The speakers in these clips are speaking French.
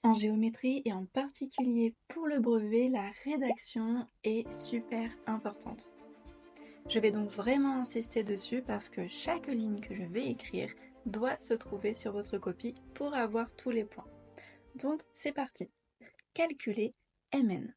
En géométrie et en particulier pour le brevet, la rédaction est super importante. Je vais donc vraiment insister dessus parce que chaque ligne que je vais écrire doit se trouver sur votre copie pour avoir tous les points. Donc c'est parti. Calculer Mn.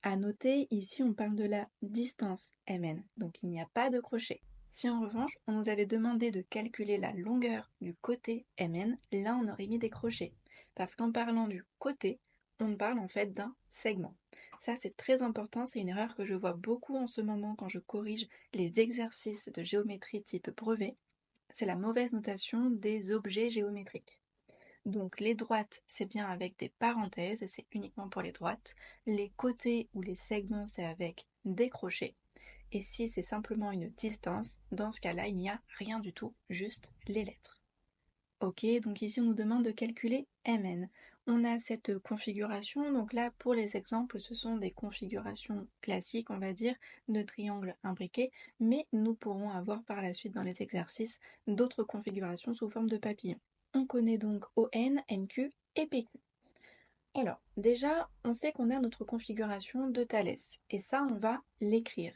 À noter, ici on parle de la distance Mn, donc il n'y a pas de crochet. Si en revanche on nous avait demandé de calculer la longueur du côté Mn, là on aurait mis des crochets. Parce qu'en parlant du côté, on parle en fait d'un segment. Ça c'est très important, c'est une erreur que je vois beaucoup en ce moment quand je corrige les exercices de géométrie type brevet. C'est la mauvaise notation des objets géométriques. Donc les droites, c'est bien avec des parenthèses, et c'est uniquement pour les droites. Les côtés ou les segments, c'est avec des crochets. Et si c'est simplement une distance, dans ce cas-là, il n'y a rien du tout, juste les lettres. Ok, donc ici on nous demande de calculer Mn. On a cette configuration, donc là pour les exemples, ce sont des configurations classiques, on va dire, de triangles imbriqués, mais nous pourrons avoir par la suite dans les exercices d'autres configurations sous forme de papillon. On connaît donc ON, NQ et PQ. Alors, déjà, on sait qu'on a notre configuration de Thalès, et ça, on va l'écrire.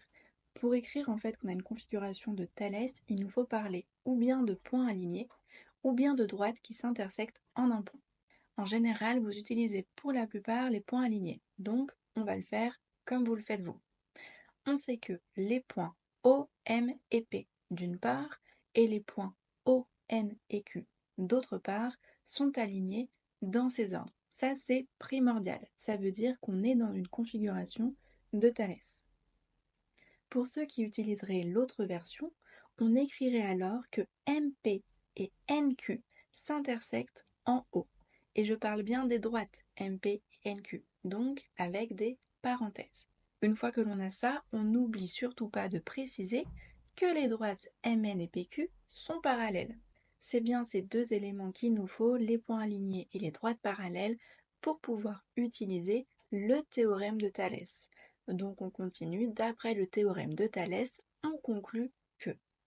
Pour écrire en fait qu'on a une configuration de Thalès, il nous faut parler ou bien de points alignés, ou bien de droites qui s'intersectent en un point. En général, vous utilisez pour la plupart les points alignés, donc on va le faire comme vous le faites vous. On sait que les points O, M et P d'une part, et les points O, N et Q d'autre part, sont alignés dans ces ordres. Ça, c'est primordial. Ça veut dire qu'on est dans une configuration de Thalès. Pour ceux qui utiliseraient l'autre version, on écrirait alors que MP et NQ s'intersectent en haut. Et je parle bien des droites MP et NQ, donc avec des parenthèses. Une fois que l'on a ça, on n'oublie surtout pas de préciser que les droites MN et PQ sont parallèles. C'est bien ces deux éléments qu'il nous faut, les points alignés et les droites parallèles, pour pouvoir utiliser le théorème de Thalès. Donc on continue, d'après le théorème de Thalès, on conclut